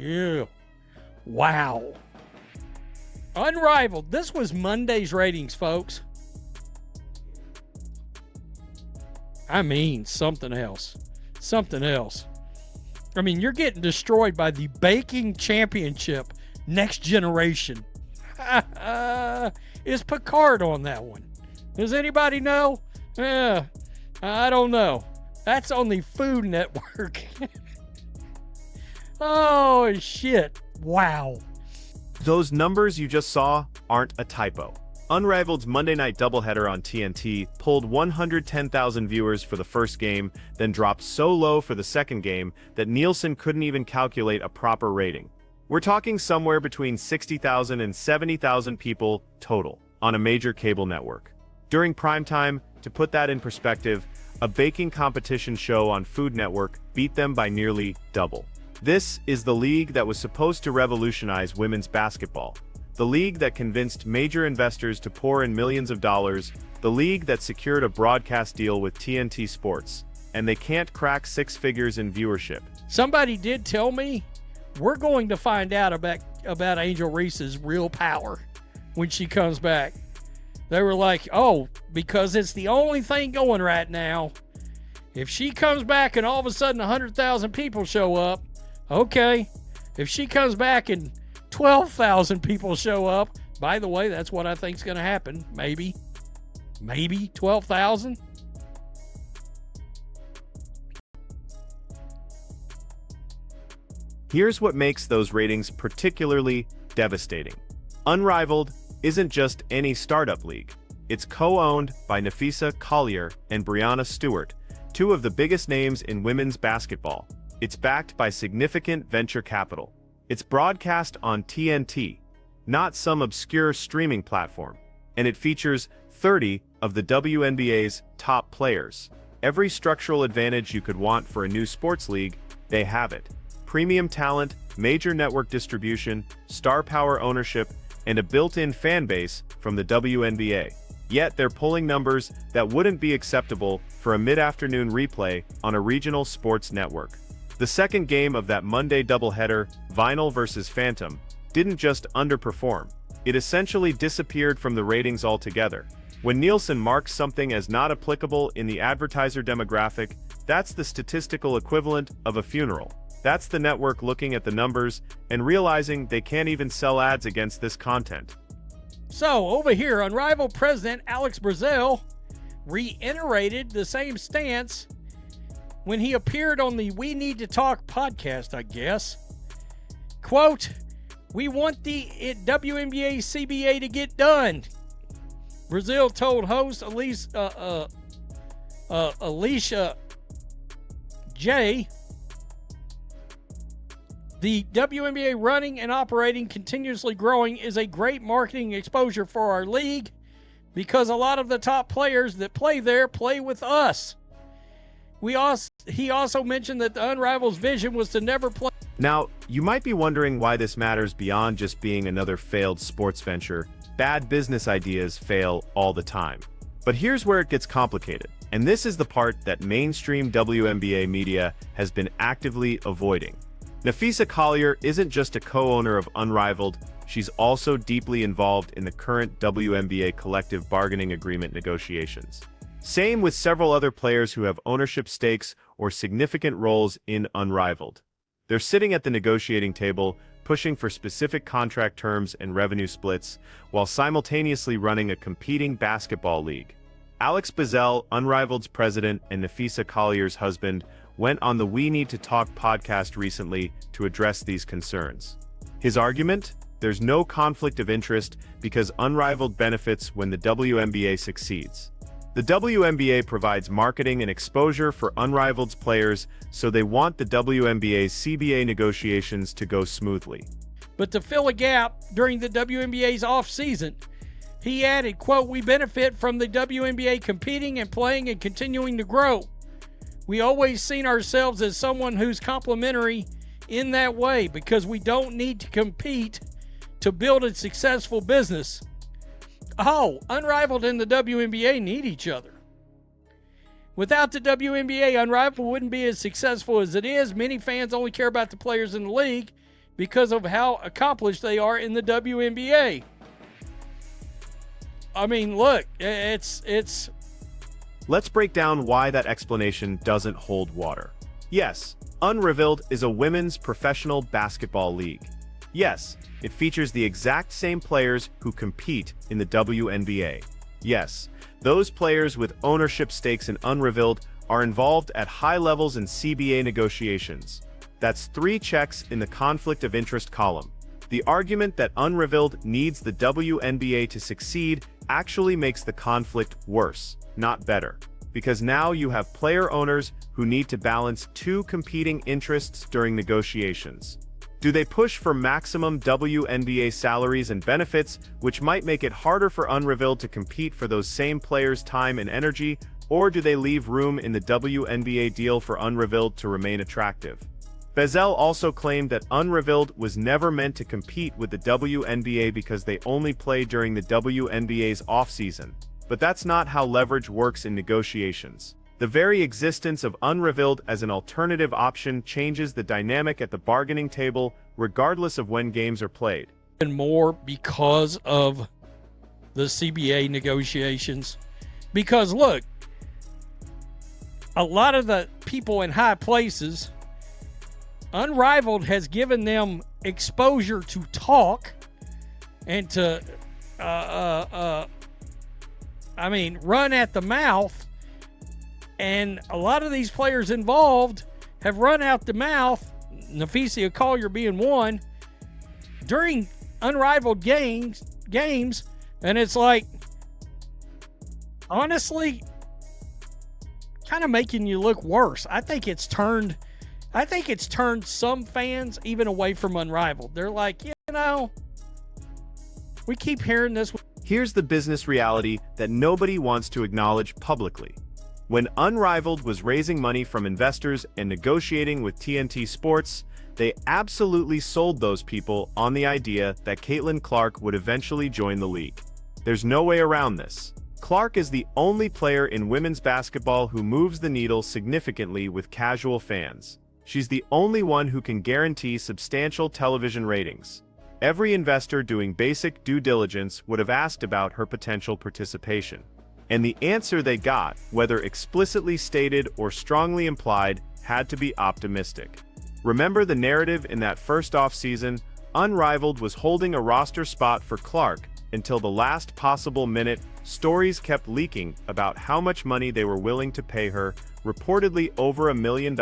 Yeah. Wow. Unrivaled. This was Monday's ratings, folks. I mean, something else. Something else. I mean, you're getting destroyed by the baking championship next generation. Is Picard on that one? Does anybody know? I don't know. That's on the Food Network. Oh, shit. Wow. Those numbers you just saw aren't a typo. Unrivaled's Monday night doubleheader on TNT pulled 110,000 viewers for the first game, then dropped so low for the second game that Nielsen couldn't even calculate a proper rating. We're talking somewhere between 60,000 and 70,000 people total on a major cable network. During primetime, to put that in perspective, a baking competition show on Food Network beat them by nearly double. This is the league that was supposed to revolutionize women's basketball. The league that convinced major investors to pour in millions of dollars, the league that secured a broadcast deal with TNT Sports, and they can't crack 6 figures in viewership. Somebody did tell me we're going to find out about Angel Reese's real power when she comes back. They were like, oh, because it's the only thing going right now. If she comes back and all of a sudden 100,000 people show up, okay. If she comes back and 12,000 people show up. By the way, that's what I think is going to happen. Maybe 12,000. Here's what makes those ratings particularly devastating. Unrivaled isn't just any startup league. It's co-owned by Nafisa Collier and Brianna Stewart, 2 of the biggest names in women's basketball. It's backed by significant venture capital. It's broadcast on TNT, not some obscure streaming platform, and it features 30 of the WNBA's top players. Every structural advantage you could want for a new sports league, they have it. Premium talent, major network distribution, star power ownership, and a built-in fan base from the WNBA. Yet they're pulling numbers that wouldn't be acceptable for a mid-afternoon replay on a regional sports network. The second game of that Monday doubleheader, Vinyl vs. Phantom, didn't just underperform. It essentially disappeared from the ratings altogether. When Nielsen marks something as not applicable in the advertiser demographic, that's the statistical equivalent of a funeral. That's the network looking at the numbers and realizing they can't even sell ads against this content. So, over here, Unrivaled President Alex Brazil reiterated the same stance when he appeared on the We Need to Talk podcast, I guess. Quote, we want the WNBA CBA to get done. Brazil told host Alicia J. The WNBA running and operating, continuously growing, is a great marketing exposure for our league because a lot of the top players that play there play with us. He also mentioned that the Unrivaled's vision was to never play. Now, you might be wondering why this matters beyond just being another failed sports venture. Bad business ideas fail all the time. But here's where it gets complicated, and this is the part that mainstream WNBA media has been actively avoiding. Nafisa Collier isn't just a co-owner of Unrivaled, she's also deeply involved in the current WNBA collective bargaining agreement negotiations. Same with several other players who have ownership stakes or significant roles in Unrivaled. They're sitting at the negotiating table, pushing for specific contract terms and revenue splits, while simultaneously running a competing basketball league. Alex Brazil, Unrivaled's president and Nafisa Collier's husband, went on the We Need to Talk podcast recently to address these concerns. His argument? There's no conflict of interest because Unrivaled benefits when the WNBA succeeds. The WNBA provides marketing and exposure for Unrivaled's players, so they want the WNBA's CBA negotiations to go smoothly. But to fill a gap during the WNBA's off-season, he added, quote, we benefit from the WNBA competing and playing and continuing to grow. We always seen ourselves as someone who's complementary in that way because we don't need to compete to build a successful business. Oh, Unrivaled and the WNBA need each other. Without the WNBA, Unrivaled wouldn't be as successful as it is. Many fans only care about the players in the league. because of how accomplished they are in the WNBA. I mean, look, it's. Let's break down why that explanation doesn't hold water. Yes, Unrivaled is a women's professional basketball league. Yes, it features the exact same players who compete in the WNBA. Yes, those players with ownership stakes in Unrivaled are involved at high levels in CBA negotiations. That's 3 checks in the conflict of interest column. The argument that Unrivaled needs the WNBA to succeed actually makes the conflict worse, not better. Because now you have player owners who need to balance 2 competing interests during negotiations. Do they push for maximum WNBA salaries and benefits, which might make it harder for Unrivaled to compete for those same players' time and energy, or do they leave room in the WNBA deal for Unrivaled to remain attractive? Bezel also claimed that Unrivaled was never meant to compete with the WNBA because they only play during the WNBA's offseason. But that's not how leverage works in negotiations. The very existence of Unrivaled as an alternative option changes the dynamic at the bargaining table, regardless of when games are played. And more because of the CBA negotiations. Because look, a lot of the people in high places, Unrivaled has given them exposure to talk and to, run at the mouth. And a lot of these players involved have run out the mouth, Nafisa Collier being one, during Unrivaled games, and it's like, honestly, kind of making you look worse. I think it's turned some fans even away from Unrivaled. They're like, we keep hearing this. Here's the business reality that nobody wants to acknowledge publicly. When Unrivaled was raising money from investors and negotiating with TNT Sports, they absolutely sold those people on the idea that Caitlin Clark would eventually join the league. There's no way around this. Clark is the only player in women's basketball who moves the needle significantly with casual fans. She's the only one who can guarantee substantial television ratings. Every investor doing basic due diligence would have asked about her potential participation. And the answer they got, whether explicitly stated or strongly implied, had to be optimistic. Remember the narrative in that first off-season? Unrivaled was holding a roster spot for Clark until the last possible minute. Stories kept leaking about how much money they were willing to pay her, reportedly over $1 million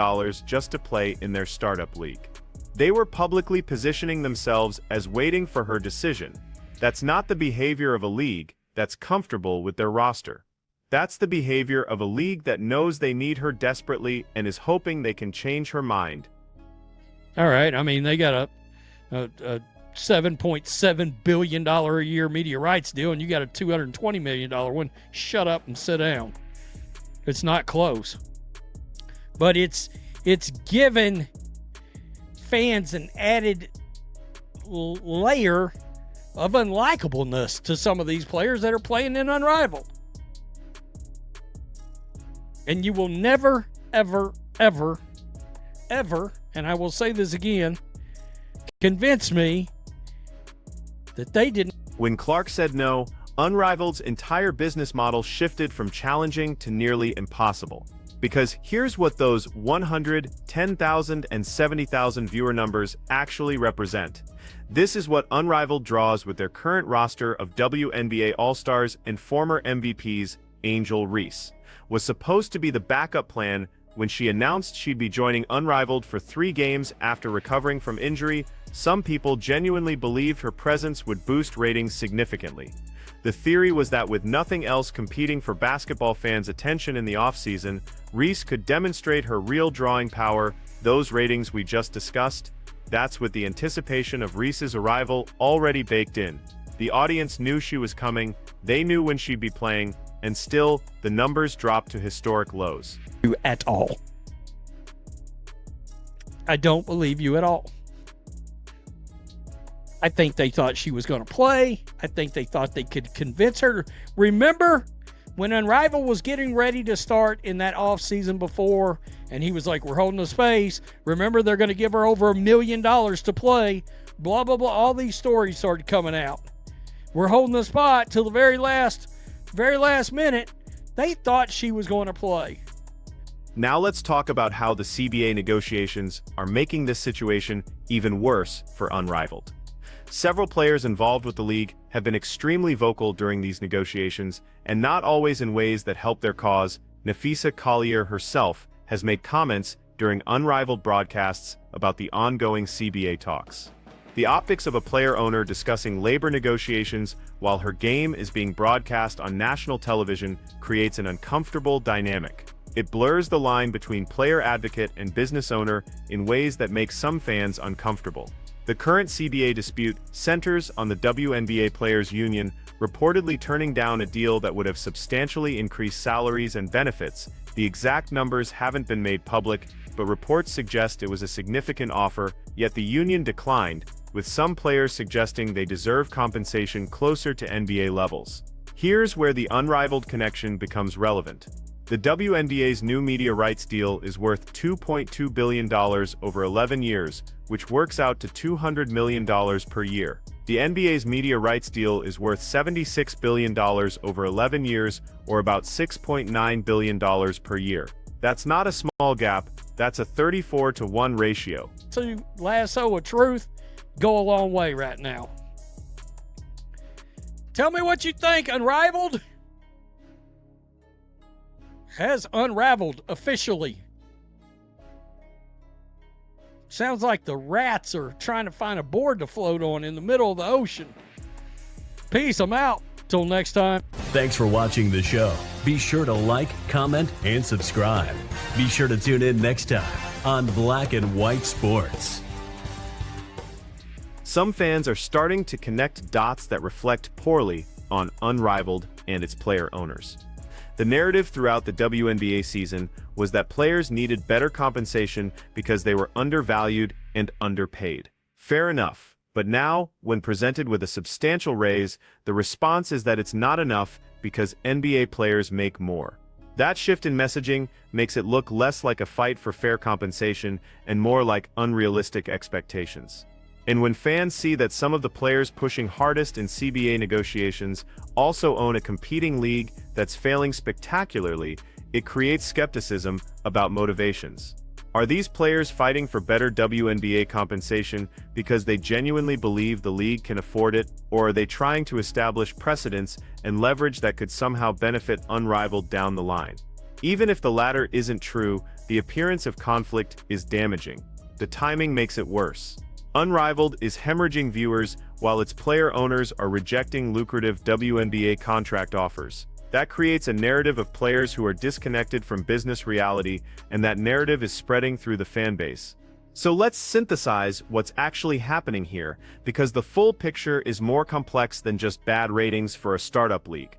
just to play in their startup league. They were publicly positioning themselves as waiting for her decision. That's not the behavior of a league that's comfortable with their roster. That's the behavior of a league that knows they need her desperately and is hoping they can change her mind. All right, I mean, they got a $7.7 billion a year media rights deal, and you got a $220 million one. Shut up and sit down. It's not close. But it's given fans an added layer of unlikableness to some of these players that are playing in Unrivaled. And you will never, ever, ever, ever, and I will say this again, convince me that they didn't. When Clark said no, Unrivaled's entire business model shifted from challenging to nearly impossible. Because here's what those 100, 10,000, and 70,000 viewer numbers actually represent. This is what Unrivaled draws with their current roster of WNBA All-Stars and former MVPs. Angel Reese was supposed to be the backup plan when she announced she'd be joining Unrivaled for 3 games after recovering from injury. Some people genuinely believed her presence would boost ratings significantly. The theory was that with nothing else competing for basketball fans' attention in the offseason, Reese could demonstrate her real drawing power. Those ratings we just discussed, that's with the anticipation of Reese's arrival already baked in. The audience knew she was coming, they knew when she'd be playing, and still, the numbers dropped to historic lows. At all. I don't believe you at all. I think they thought she was going to play. I think they thought they could convince her. Remember when Unrivaled was getting ready to start in that off season before, And he was like, we're holding the space. Remember, they're going to give her over $1 million to play. Blah, blah, blah. All these stories started coming out. We're holding the spot till the very last minute. They thought she was going to play. Now let's talk about how the CBA negotiations are making this situation even worse for Unrivaled. Several players involved with the league have been extremely vocal during these negotiations, and not always in ways that help their cause. Nafisa Collier herself has made comments during Unrivaled broadcasts about the ongoing CBA talks. The optics of a player-owner discussing labor negotiations while her game is being broadcast on national television creates an uncomfortable dynamic. It blurs the line between player advocate and business owner in ways that make some fans uncomfortable. The current CBA dispute centers on the WNBA Players Union reportedly turning down a deal that would have substantially increased salaries and benefits. The exact numbers haven't been made public, but reports suggest it was a significant offer, yet the union declined, with some players suggesting they deserve compensation closer to NBA levels. Here's where the Unrivaled connection becomes relevant. The WNBA's new media rights deal is worth $2.2 billion over 11 years, which works out to $200 million per year. The NBA's media rights deal is worth $76 billion over 11 years, or about $6.9 billion per year. That's not a small gap, that's a 34-to-1 ratio. To lasso of truth, go a long way right now. Tell me what you think, Unrivaled. Has unraveled officially. Sounds like the rats are trying to find a board to float on in the middle of the ocean. Peace, I'm out. Till next time. Thanks for watching the show. Be sure to like, comment, and subscribe. Be sure to tune in next time on Black and White Sports. Some fans are starting to connect dots that reflect poorly on Unrivaled and its player owners. The narrative throughout the WNBA season was that players needed better compensation because they were undervalued and underpaid. Fair enough, but now, when presented with a substantial raise, the response is that it's not enough because NBA players make more. That shift in messaging makes it look less like a fight for fair compensation and more like unrealistic expectations. And when fans see that some of the players pushing hardest in CBA negotiations also own a competing league that's failing spectacularly, it creates skepticism about motivations. Are these players fighting for better WNBA compensation because they genuinely believe the league can afford it, or are they trying to establish precedents and leverage that could somehow benefit Unrivaled down the line? Even if the latter isn't true, the appearance of conflict is damaging. The timing makes it worse. Unrivaled is hemorrhaging viewers while its player owners are rejecting lucrative WNBA contract offers. That creates a narrative of players who are disconnected from business reality, and that narrative is spreading through the fan base. So let's synthesize what's actually happening here, because the full picture is more complex than just bad ratings for a startup league.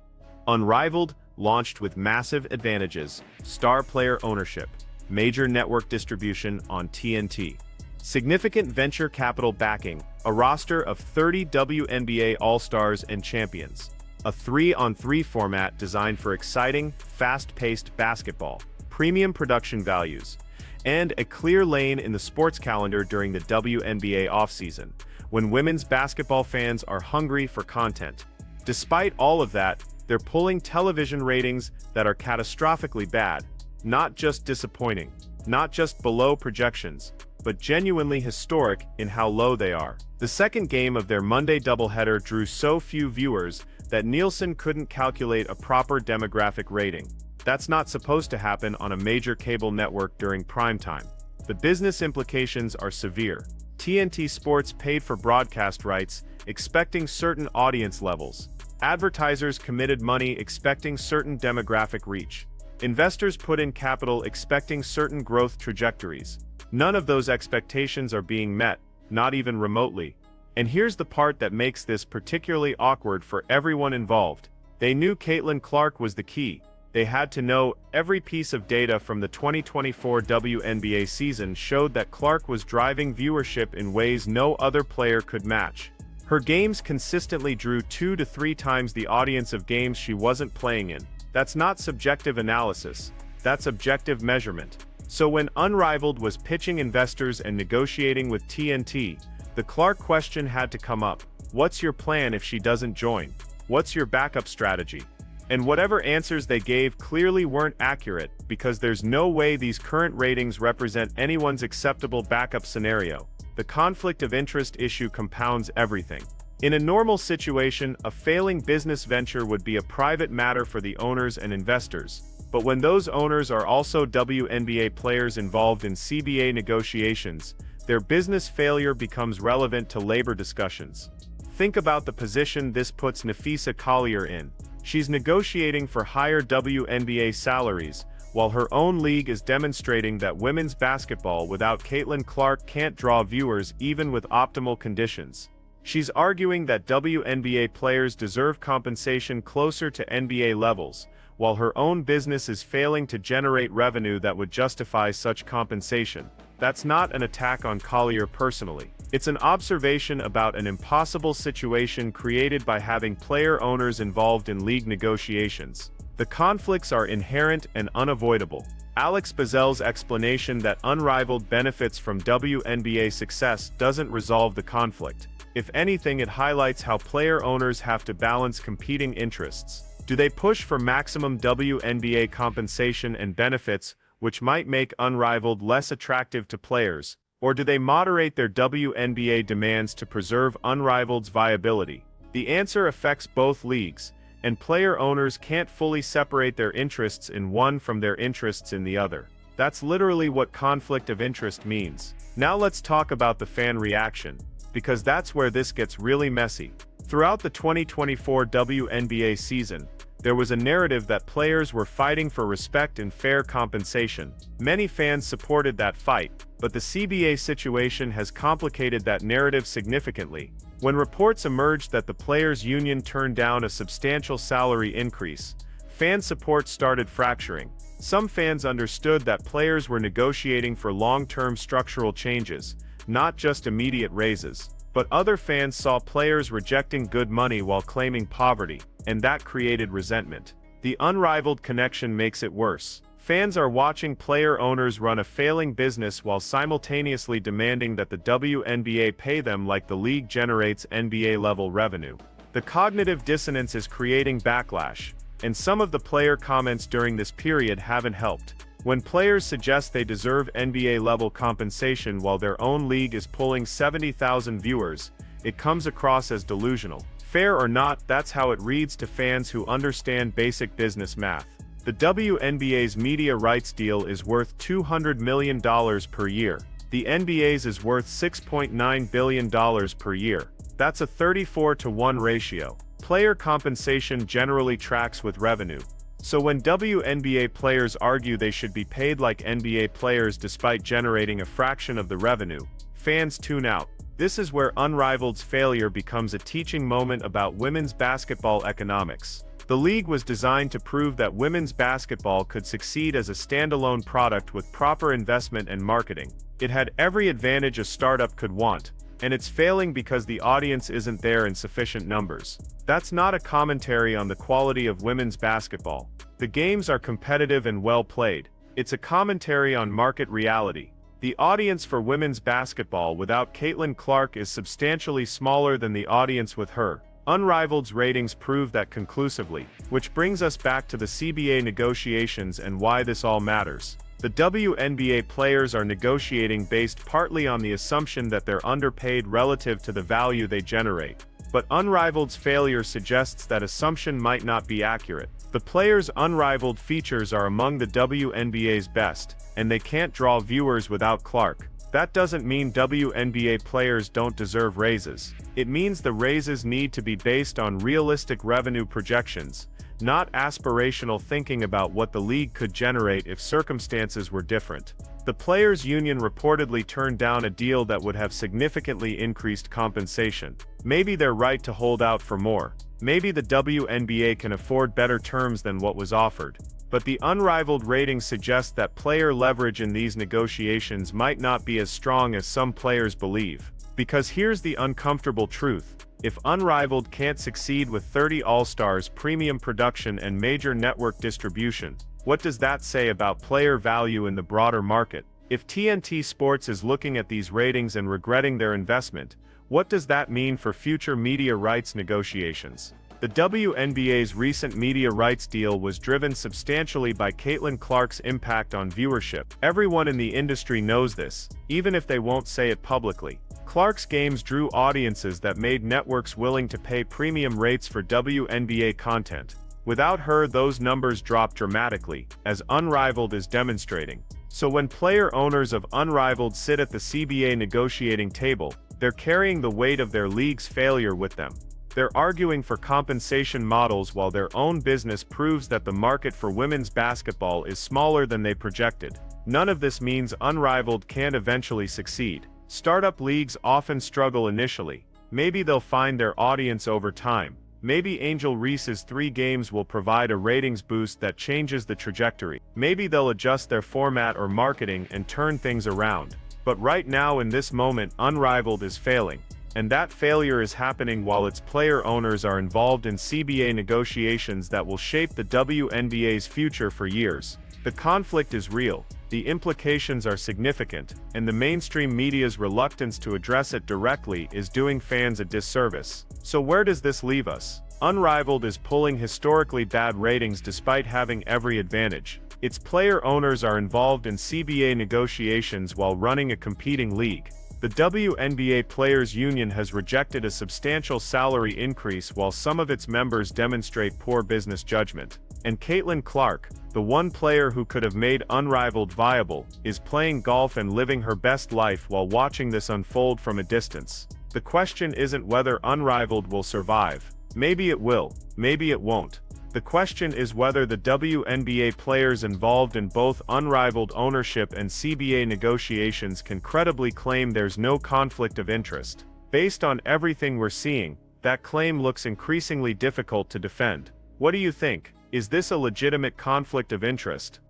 Unrivaled launched with massive advantages: star player ownership, major network distribution on TNT, significant venture capital backing, a roster of 30 WNBA All-Stars and champions, a 3-on-3 format designed for exciting, fast-paced basketball, premium production values, and a clear lane in the sports calendar during the WNBA offseason, when women's basketball fans are hungry for content. Despite all of that, they're pulling television ratings that are catastrophically bad, not just disappointing, not just below projections, but genuinely historic in how low they are. The second game of their Monday doubleheader drew so few viewers that Nielsen couldn't calculate a proper demographic rating. That's not supposed to happen on a major cable network during primetime. The business implications are severe. TNT Sports paid for broadcast rights, expecting certain audience levels. Advertisers committed money expecting certain demographic reach. Investors put in capital expecting certain growth trajectories. None of those expectations are being met, not even remotely. And here's the part that makes this particularly awkward for everyone involved. They knew Caitlin Clark was the key. They had to know every piece of data from the 2024 WNBA season showed that Clark was driving viewership in ways no other player could match. Her games consistently drew 2 to 3 times the audience of games she wasn't playing in. That's not subjective analysis. That's objective measurement. So when Unrivaled was pitching investors and negotiating with TNT, the Clark question had to come up. What's your plan if she doesn't join? What's your backup strategy? And whatever answers they gave clearly weren't accurate, because there's no way these current ratings represent anyone's acceptable backup scenario. The conflict of interest issue compounds everything. In a normal situation, a failing business venture would be a private matter for the owners and investors. But when those owners are also WNBA players involved in CBA negotiations, their business failure becomes relevant to labor discussions. Think about the position this puts Nafisa Collier in. She's negotiating for higher WNBA salaries, while her own league is demonstrating that women's basketball without Caitlin Clark can't draw viewers even with optimal conditions. She's arguing that WNBA players deserve compensation closer to NBA levels, while her own business is failing to generate revenue that would justify such compensation. That's not an attack on Collier personally. It's an observation about an impossible situation created by having player owners involved in league negotiations. The conflicts are inherent and unavoidable. Alex Bazel's explanation that Unrivaled benefits from WNBA success doesn't resolve the conflict. If anything, it highlights how player owners have to balance competing interests. Do they push for maximum WNBA compensation and benefits, which might make Unrivaled less attractive to players? Or do they moderate their WNBA demands to preserve Unrivaled's viability? The answer affects both leagues, and player owners can't fully separate their interests in one from their interests in the other. That's literally what conflict of interest means. Now let's talk about the fan reaction, because that's where this gets really messy. Throughout the 2024 WNBA season, there was a narrative that players were fighting for respect and fair compensation. Many fans supported that fight, but the CBA situation has complicated that narrative significantly. When reports emerged that the players' union turned down a substantial salary increase, fan support started fracturing. Some fans understood that players were negotiating for long-term structural changes, not just immediate raises. But other fans saw players rejecting good money while claiming poverty, and that created resentment. The Unrivaled connection makes it worse. Fans are watching player owners run a failing business while simultaneously demanding that the WNBA pay them like the league generates NBA-level revenue. The cognitive dissonance is creating backlash, and some of the player comments during this period haven't helped. When players suggest they deserve NBA-level compensation while their own league is pulling 70,000 viewers, it comes across as delusional. Fair or not, that's how it reads to fans who understand basic business math. The WNBA's media rights deal is worth $200 million per year. The NBA's is worth $6.9 billion per year. That's a 34-to-1 ratio. Player compensation generally tracks with revenue. So when WNBA players argue they should be paid like NBA players despite generating a fraction of the revenue, fans tune out. This is where Unrivaled's failure becomes a teaching moment about women's basketball economics. The league was designed to prove that women's basketball could succeed as a standalone product with proper investment and marketing. It had every advantage a startup could want, and it's failing because the audience isn't there in sufficient numbers. That's not a commentary on the quality of women's basketball. The games are competitive and well played. It's a commentary on market reality. The audience for women's basketball without Caitlin Clark is substantially smaller than the audience with her. Unrivaled's ratings prove that conclusively, which brings us back to the CBA negotiations and why this all matters. The WNBA players are negotiating based partly on the assumption that they're underpaid relative to the value they generate. But Unrivaled's failure suggests that assumption might not be accurate. The players' Unrivaled features are among the WNBA's best, and they can't draw viewers without Clark. That doesn't mean WNBA players don't deserve raises. It means the raises need to be based on realistic revenue projections, not aspirational thinking about what the league could generate if circumstances were different. The players' union reportedly turned down a deal that would have significantly increased compensation. Maybe they're right to hold out for more. Maybe the WNBA can afford better terms than what was offered. But the Unrivaled rating suggests that player leverage in these negotiations might not be as strong as some players believe. Because here's the uncomfortable truth. If Unrivaled can't succeed with 30 All-Stars, premium production and major network distribution, What does that say about player value in the broader market? If TNT Sports is looking at these ratings and regretting their investment, what does that mean for future media rights negotiations? The WNBA's recent media rights deal was driven substantially by Caitlin Clark's impact on viewership. Everyone in the industry knows this, even if they won't say it publicly. Clark's games drew audiences that made networks willing to pay premium rates for WNBA content. Without her, those numbers dropped dramatically, as Unrivaled is demonstrating. So when player owners of Unrivaled sit at the CBA negotiating table, they're carrying the weight of their league's failure with them. They're arguing for compensation models while their own business proves that the market for women's basketball is smaller than they projected. None of this means Unrivaled can't eventually succeed. Startup leagues often struggle initially. Maybe they'll find their audience over time. Maybe Angel Reese's 3 games will provide a ratings boost that changes the trajectory. Maybe they'll adjust their format or marketing and turn things around. But right now in this moment, Unrivaled is failing. And that failure is happening while its player owners are involved in CBA negotiations that will shape the WNBA's future for years. The conflict is real, the implications are significant, and the mainstream media's reluctance to address it directly is doing fans a disservice. So where does this leave us? Unrivaled is pulling historically bad ratings despite having every advantage. Its player owners are involved in CBA negotiations while running a competing league. The WNBA Players Union has rejected a substantial salary increase while some of its members demonstrate poor business judgment. And Caitlin Clark, the one player who could have made Unrivaled viable, is playing golf and living her best life while watching this unfold from a distance. The question isn't whether Unrivaled will survive. Maybe it will, maybe it won't. The question is whether the WNBA players involved in both Unrivaled ownership and CBA negotiations can credibly claim there's no conflict of interest. Based on everything we're seeing, that claim looks increasingly difficult to defend. What do you think? Is this a legitimate conflict of interest?